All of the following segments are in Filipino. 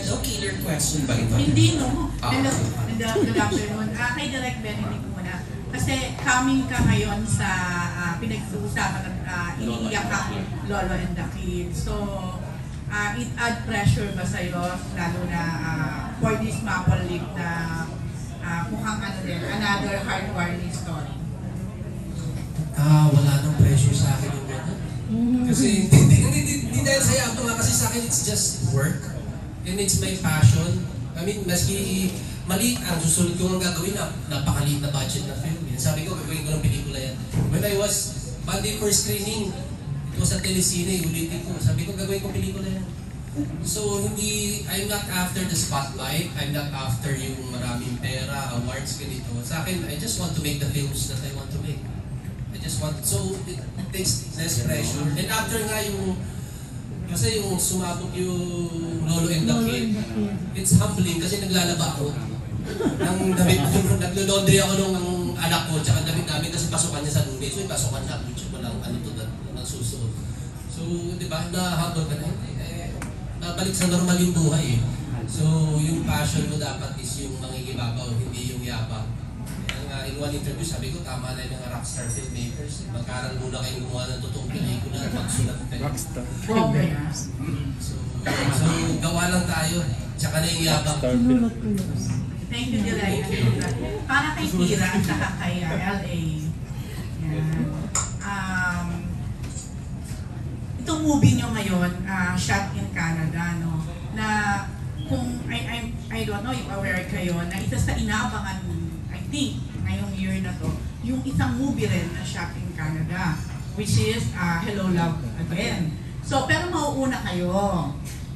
Hello, killer question ba ito? Hindi, no? Hello, good afternoon. Kay Direk Benedict muna. Kasi coming ka ngayon sa pinag-uusapan at iniiyak ka, Lolo and the Kids. So, it add pressure ba sa'yo, lalo na for this Maple League na mukhang ano din, another heartwarming story? Wala nang pressure sa akin yung gano'n. Kasi hindi dahil sa yato nga, kasi sa akin it's just work. And it's my passion. I mean, maski maliit ang susunod ko ang gagawin na napakaliit na budget na film. Sabi ko, gagawin ko ng pelikula yan. When I was Monday for screening, it was sa telesine, ulitin ko. Sabi ko, gagawin ko pelikula yan. So, I'm not after the spotlight. I'm not after yung maraming pera, awards, ganito. Sa akin, I just want to make the films that I want to make. So it takes less pressure. And after nga kasi yung sumabog yung Lolo and the Kid, it's humbling kasi naglalaba ako ng damit, naglo-laundry ako nung anak ko, tsaka damit namin kasi pasukan niya sa Lunes. So yung pasukan na, butcher mo lang, nagsusuot. So, di ba, nahabol ka na, nabalik sa normal yung buhay eh. So, yung passion mo dapat is yung mangigibabaw, hindi yung yabang. In one interview, sabi ko, tama na yung mga rockstar filmmakers. Magkaroon muna kayong gumawa ng totoong pelikula at magsulat kayo. Rockstar filmmakers. So, gawa lang tayo. Tsaka na yung yabang. Thank you, Dilay. Para kay Kira at saka kay LA. Itong movie nyo ngayon, shot in Canada, no? Na kung, I don't know if aware kayo, na isa sa inaabangan, I think, ngayong year na to, yung isang movie rin na shot in Canada, which is Hello Love Again. So, pero mauuna kayo.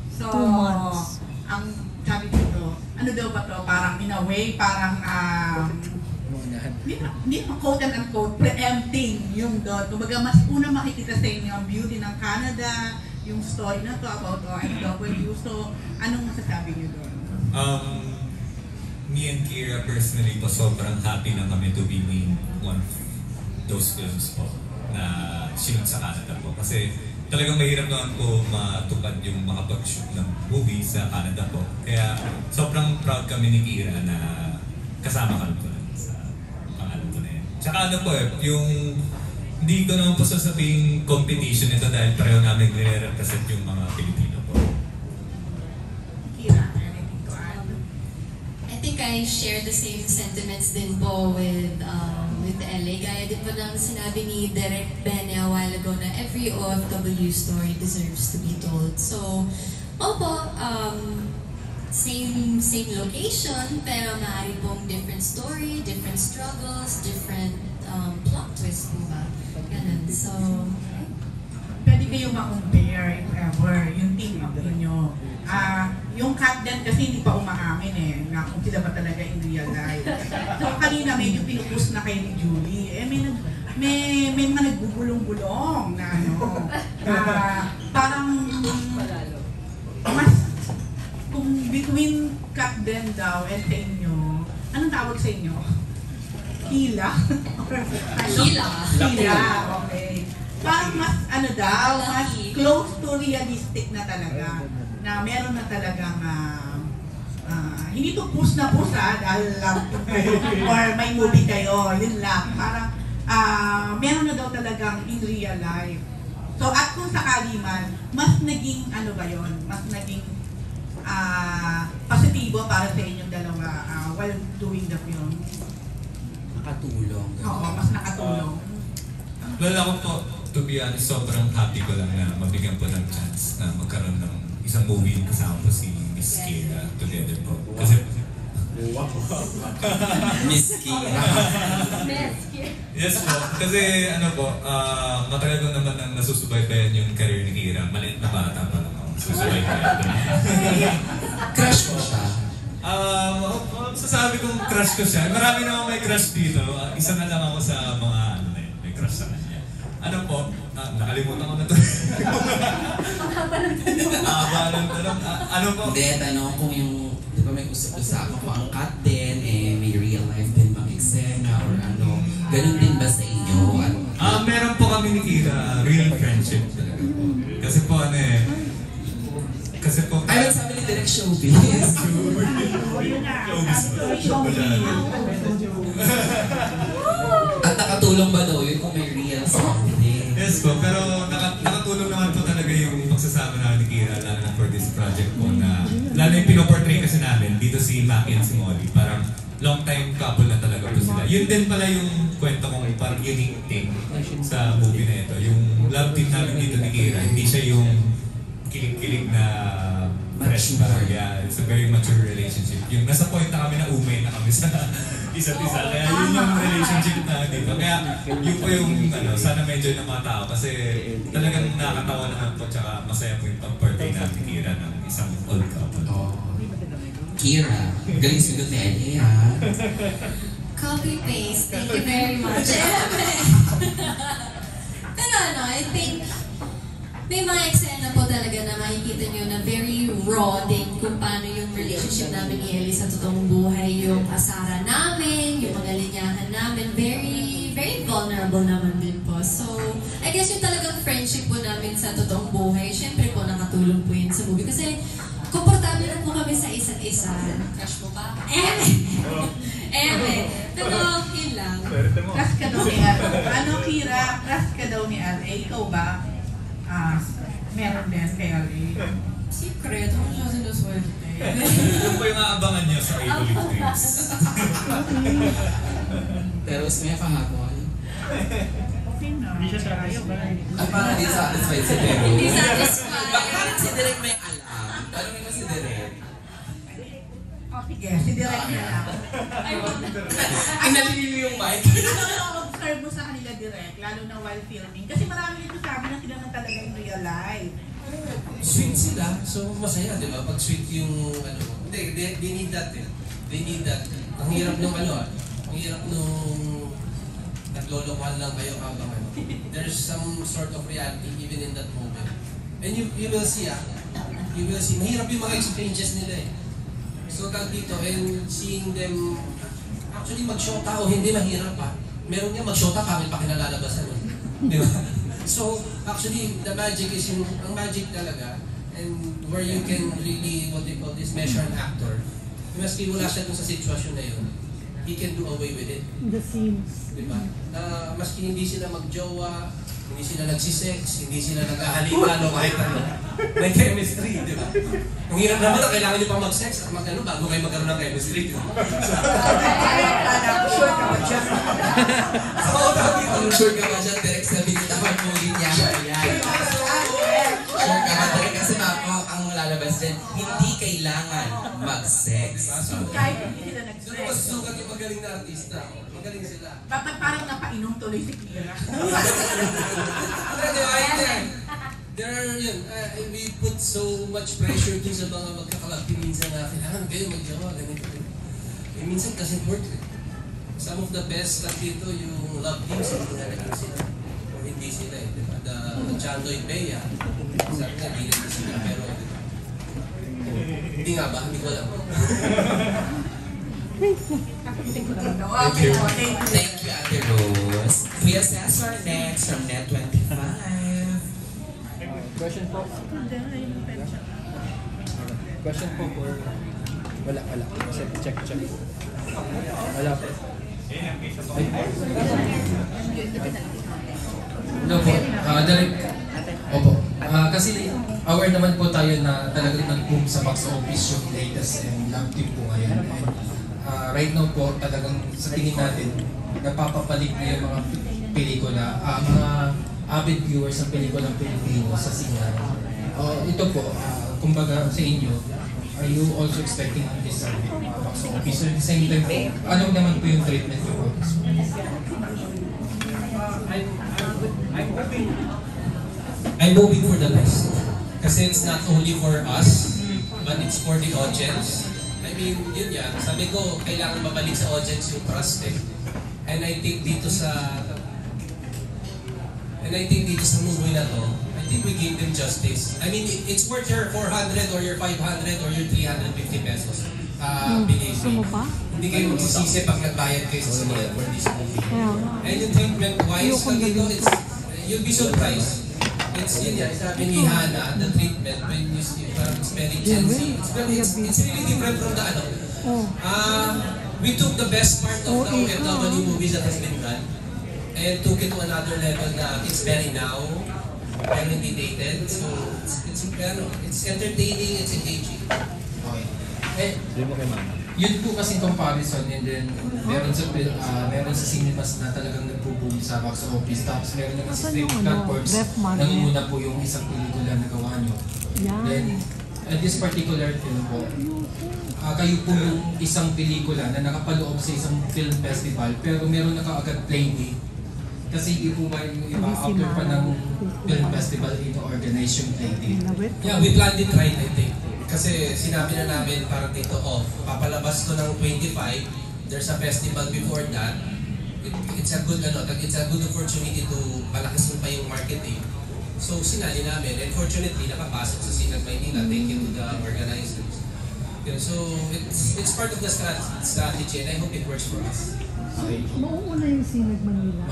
So, 2 months. Ang sabi dito, ano daw ba to? Parang in a way, parang hindi na quote and unquote, preempting yung doon. Kumbaga, mas una makikita sa inyo ang beauty ng Canada, yung story na to about OFW. So, anong masasabi niyo doon? Me and Kira personally po sobrang happy na kami to be in one of those films po na sinut sa Canada po. Kasi talagang mahirap naman po matupad yung makapag-shoot ng movie sa Canada po. Kaya sobrang proud kami ni Kira na kasama kami po sa pangalan po na yan. Tsaka ano po yung hindi ko naman po sasabing competition ito dahil pareho namin nire-represent yung mga Pilipino po. Kira, I think I share the same sentiments din po with LA. Gaya din po ng sinabi ni Direk Bene a while ago na every OFW story deserves to be told. So, opo, same location, pero maaari pong different story, different struggles, different plot twist po ba? Ganun. So, pwede kayo ma-compare if ever yung team up ninyo. Yung Kat din kasi hindi pa umaamin na kung sila ba talaga in real life. So kanina medyo pinupush na kayo ni Julie. May mga nagbubulong-bulong na parang mas kung between Kat din daw and sa inyo, anong tawag sa inyo? Hila? Hila, okay. Parang mas mas close to realistic na talaga. Na meron na talagang hindi to push na push dahil or may movie kayo, yun lang. Parang meron na daw talagang in real life. So at kung sakali man, mas naging ano ba yun? Mas naging positibo para sa inyong dalawa while doing the film? Nakatulong. Oo, mas nakatulong. Well, ako po, to be honest, sobrang happy ko lang na mabigyan po ng chance na magkaroon ng isang movie kasama po si Miss Kira together po. Kasi Miss Kira. Yes po, kasi ano po, matagal ko naman nang nasusubaybayan yung career ni Kira. Maliit na bata pa lang ako. Susubaybayan ko. Crush mo siya? Sasabi kong crush ko siya. Marami naman may crush dito. Isa na lang ako sa mga may crush sa kanya. Ano po? Nakalimutan ko na ito. Ano po? Hindi, tanong kung yung, di ba may usap-usapan ko ang Kat din, may real life din bang eksena or ano. Ganun din ba sa inyo? Meron po kami ni Kira, real friendship talaga po. Kasi po kasi po Ay, sabi ni Direk Showbiz. At nakatulong ba daw yun kung may real something? Yes po, pero nakatulong naman po talaga yung pagsasama namin ni Kira, lalo na for this project po na, lalo yung pinoportray kasi namin, dito si Maki and si Molly, parang long time couple na talaga po sila. Yun din pala yung kwento kong parang unique thing sa movie na ito. Yung love team namin dito ni Kira, hindi siya yung kilig-kilig na fresh pa. Yeah, it's a very mature relationship. Yung nasa point na kami na umay na kami sa isa't isa. Kaya yun yung relationship na dito. Kaya yun po yung sana medyo ng mga tao kasi talagang nakakatawa naman po tsaka masaya po yung pag-birthday namin ni Kira ng isang old couple. Oh. Kira, galing sugot ni Ellie ha? Copy-paste. Thank you very much. Pero I think may mga eksena po talaga na makikita nyo na very raw din kung paano yung relationship namin ni Ellie sa totoong buhay, yung asara namin, yung mga linyahan namin, very vulnerable naman din po. So, I guess yung talagang friendship po namin sa totoong buhay, syempre po nakatulong po yun sa movie. Kasi, komportable na po kami sa isa't isa. Crush mo ba? Pero, yun lang. Crush ka daw ni Ano, Kira? Crush ka daw ni LA. Ikaw ba? Meron din kay LA. Secret, ako siya sinuswerte. Yun po yung aabangan niyo sa April Dreams. Pero Smea kahapon. Okay na. Hindi siya tayo ba? Ang parang di satisfied si Pero. Hindi satisfied. Bakit si Direk may alam? Tanongin mo si Direk. Oh, sige. Si Direk na lang. Inalili yung mic. Observe mo sa kanila direct, lalo na while filming. Kasi marami nito sa amin na sila na talaga in real life. Sweet sila, so masaya, di ba? Pag sweet yung hindi, they need that eh. They need that. Ang hirap nung ang hirap nung naglolokohan lang kayo habang there's some sort of reality even in that moment. And you will see you will see, mahirap yung mga exchanges nila eh. So dito, and seeing them, actually mag-shota o hindi mahirap pa. Meron nga mag-shota pangit pa kinalalabasan eh. Di ba? So, actually, the magic is ang magic talaga, and where you can really, what they call this, measure an actor. Maski wala siya dun sa sitwasyon na yun, he can do away with it. The scenes. Diba? Maski hindi sila magjowa, hindi sila nagsisex, hindi sila naghahalikan o kahit ano. May chemistry, di ba? Ang hirap naman na kailangan nyo pang mag-sex at bago kayo magkaroon ng chemistry. Di ba? Sure ka ba dyan? Sure ka ba dyan? Direk sabi ni Taman mo niya. Sure ka ba? Direk kasi ang lalabas din, hindi kailangan mag-sex. Kahit hindi sila Pero nag-sex. mas sukat yung magaling na artista. Magaling sila. Bakit parang napainom tuloy si Kira? There are we put so much pressure dun sa mga magkakalagti minsan na kailangan kayo magjawa, ganito. Eh, minsan kasi work. Some of the best dito yung love teams, hindi na naging sila. O hindi sila eh. Diba? The Chandoy Bea, sabi nga, hindi na sila. Pero, hindi nga ba? Hindi ko alam. Okay, Thank you, Ate Rose. Kuya Cesar next from Net25. Question po. Question po for... Wala. Check. Wala po. No po. Direk. Opo. Kasi aware naman po tayo na talagang nag-boom sa box office yung latest and love team po ngayon. And right now po, talagang sa tingin natin, napapapalik na yung mga pelikula, mga avid viewers ng pelikulang Pilipino sa sinehan. Ito po, kumbaga sa inyo, are you also expecting this box office? So at the same time po, ano naman po yung treatment nyo po? I'm hoping for the best. Kasi it's not only for us, but it's for the audience. I mean, yun yan. Sabi ko, kailangan mabalik sa audience yung trust eh. And I think dito sa movie na to, I think we gave them justice. I mean, it's worth your 400 or your 500 or your 350 pesos. Believe me. Hindi kayo magsisisi pag nagbayad kayo sa sinihan for this movie. And yung treatment-wise, you'll be surprised. It's yun yan, sabi ni Hannah, the treatment when you see parang it's very Gen Z. It's really different from the ano. We took the best part of the OFW movies that has been done and took it to another level na it's very now, pero hindi dated. So it's entertaining, it's engaging. Okay. Eh, Hindi mo kay mama. yun po kasing comparison, and then meron sa cinemas na talagang nagpo-boom sa box office, tapos meron naman sa streaming platforms nangunguna po yung isang pelikula na gawa nyo. Then, this particular film po, kayo po yung isang pelikula na nakapaloob sa isang film festival, pero meron na kaagad play date. Kasi hindi po ba yung iba, after pa ng film festival, ino-organize yung play date. Yeah, we planned it right, I think. Kasi sinabi na namin parang dito, papalabas to ng 25, there's a festival before that. It's a good opportunity to palakisin pa yung marketing. So sinali namin, and fortunately nakapasok sa Sinag Maynila, thank you to the organizers. Yeah, so it's part of the strategy, and I hope it works for us. Okay. Mauuna yung Sinag Manila.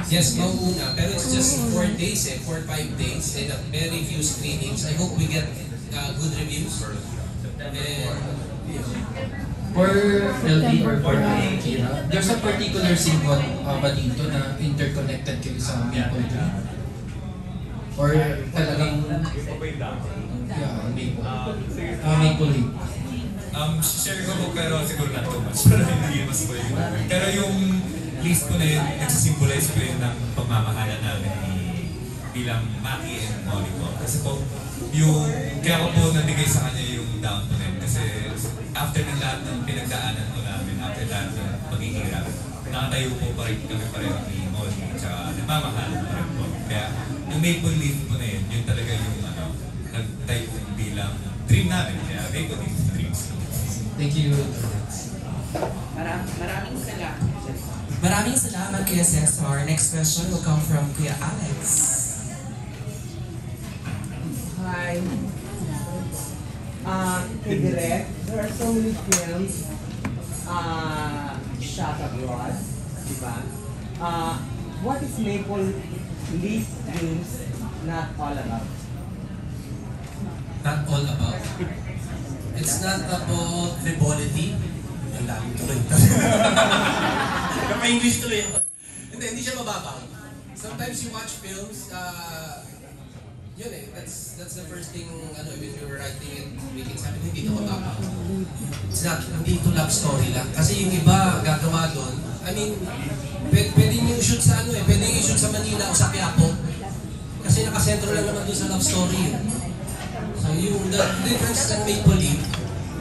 Yes, mauuna, pero it's just 4 days 4 or 5 days, and very few screenings. I hope we get good reviews. For LD or for Kira, there's a particular scene ba dito na interconnected kayo sa Maple Tree? Or talagang Maple Leaf? Share ko po pero siguro not too much. Pero hindi mas po yun. Pero yung list ko na yun, nagsisimbolize ko yun ng pagmamahalan namin bilang Maki and Molly po. Kasi po, kaya ko po nabigay sa kanya yung down to them. Kasi after ng lahat ng pinagdaanan ko namin, after that, paghihirap, nakatayo po pa rin kami pareho ni Molly. Tsaka nagmamahalan pa rin po. Kaya yung Maple Leaf po na yun, yun talaga yung nag-type bilang dream namin. Kaya Maple Leaf dreams. Thank you. Maraming salamat. Maraming salamat, Kuya Cesar. Next question will come from Kuya Alex. Hi. Direct, there are so many films shot abroad, diba? What is Maple Leaf Dreams not all about? Not all about. It's not about frivolity. Ang dami tuloy. Kapa-English tuloy ako. Hindi siya mababaw. Sometimes you watch films, yun that's the first thing, when we were writing it, making sabi ko, hindi ito mababaw. It's not, hindi ito love story lang. Kasi yung iba gagawa doon, pwede nyo shoot sa pwede nyo shoot sa Manila o sa Quiapo. Kasi nakasentro lang naman doon sa love story. So the difference ng Maple Leaf,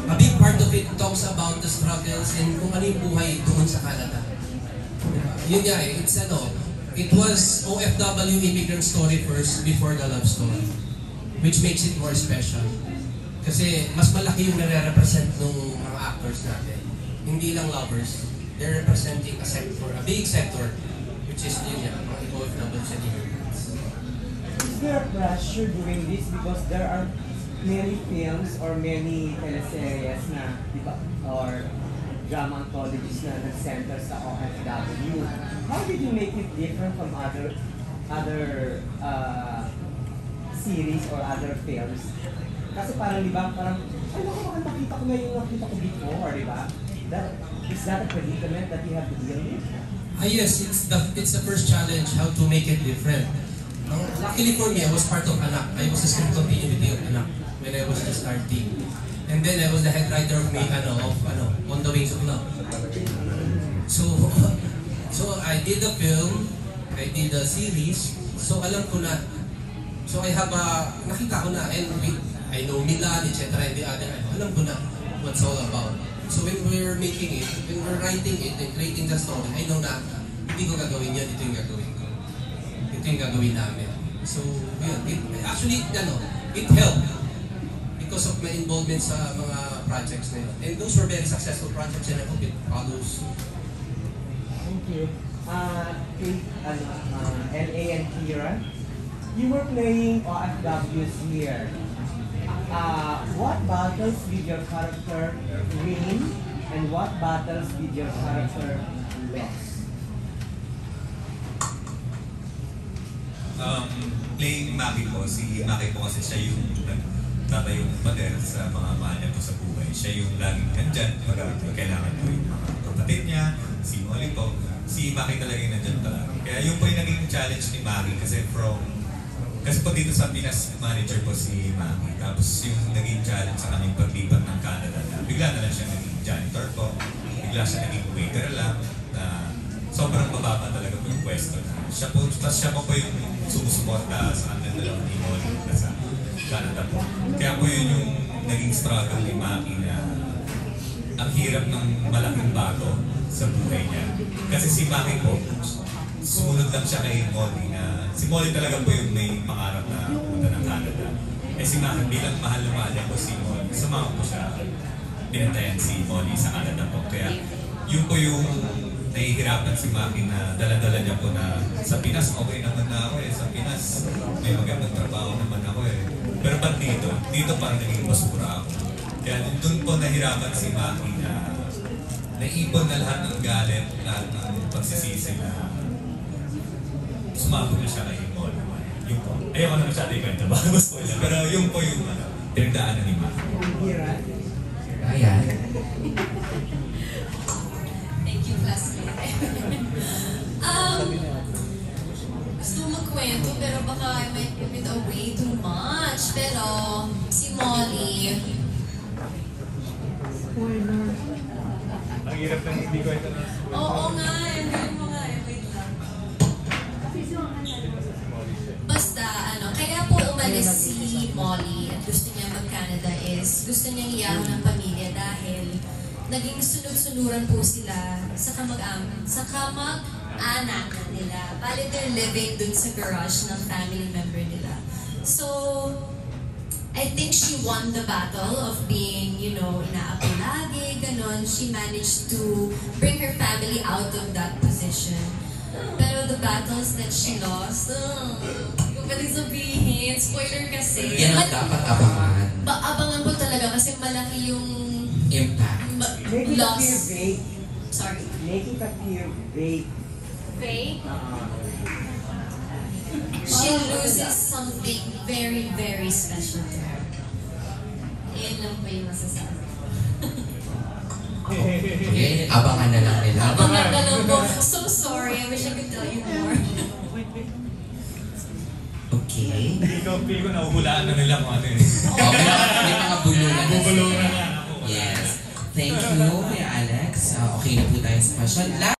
a big part of it talks about the struggles and kung ano yung buhay doon sa Canada. Yun nga it was OFW immigrant story first before the love story, which makes it more special. Kasi mas malaki yung nare-represent ng mga actors natin. Hindi lang lovers, they're representing a sector, a big sector, which is yun nga, mga OFW sa immigrants. Is there a pressure doing this because there are many films or many teleseries na, diba, or drama anthologies na nag-center sa OFW? How did you make it different from other series or other films? Kasi parang, diba, parang, ay, baka nakita ko na yung nakita ko before, diba? Is that a predicament that you have to deal with? Yes, it's the first challenge, how to make it different. Luckily for me, I was part of Anak. I was a script continuity of Anak when I was just starting. And then I was the head writer of On the Wings of Love. So I did the film, I did the series, so alam ko na. So I have nakita ko na, and I know Milan, etc. and the other, alam ko na what's all about. So when we're making it, when we're writing it and creating the story, I know na hindi ko gagawin yan, ito yung gagawin ko. Ito yung gagawin namin. So yun, it helped because of my involvement sa mga projects na yun. And those were very successful projects and I hope it follows. Thank you. LA and Kira, you were playing OFWs here. What battles did your character win and what battles did your character lose? playing Maki po, si Maki po kasi siya yung nagtatayong pader sa mga mahal niya po sa buhay. Siya yung laging nandyan pag kailangan po yung mga kapatid niya, si Molly po. Si Maki talaga yung nandyan talaga. Kaya yun po yung naging challenge ni Maki kasi po dito sa Pinas manager po si Maki. Tapos yung naging challenge sa kaming paglipat ng Canada na bigla na lang siya naging janitor po. Bigla siya naging waiter lang. Sobrang mababa talaga po yung pwesto na. Siya po yung sumusuporta sa kanila dalawang ni Molly na sa Canada po. Kaya po yun yung naging struggle ni Maki na ang hirap ng malaking bago sa buhay niya. Kasi si Maki po, sumunod lang siya kay Molly na si Molly talaga po yung may pangarap na pumunta ng Canada. Si Maki bilang mahal na mahal niya po si Molly, sumama po siya, binantayan si Molly sa Canada po. Kaya yun po yung nahihirapan si Maki na dala-dala niya po na sa Pinas, okay naman na ako sa Pinas, may magandang trabaho naman ako Pero ba't dito parang naging basura ako. Kaya doon po nahirapan si Maki na naipon na lahat ng galit, lahat ng pagsisisi na sumabog na siya kay Molly. Yun po. Ayoko na masyado ikwento ba? Pero yun po yung pinagdaanan ni Maki. Ayan. Thank you, classmate. Gusto magkwento pero baka I might give it away too much. Pero si Molly, Spoiler. Ang hirap ng hindi ko ito na. oo nga, hindi mo nga, wait lang. Basta, kaya po umalis si Molly at gusto niya mag-Canada is gusto niyang iyahan ng pamilya dahil naging sunod-sunuran po sila sa kamag-anak nila. Bali, they're living dun sa garage ng family member nila. So, I think she won the battle of being, inaapi lagi, ganon. She managed to bring her family out of that position. Pero the battles that she lost, hindi ko pwedeng sabihin, spoiler kasi. Yan ang dapat abangan. Abangan po talaga kasi malaki yung Impact. Make it loss. appear vague. Sorry. Make it appear vague. Faye? She loses something very, very special to her. Yan lang po yung masasabi. Okay, abangan na lang nila. Abangan na lang po. So sorry, I wish I could tell you more. Okay. Feel ko nahuhulaan na nila kung ano yun. Okay, may mga bulungan. Bubulungan na ako. Yes. Thank you, Kuya Alex. Okay na po tayo sa question.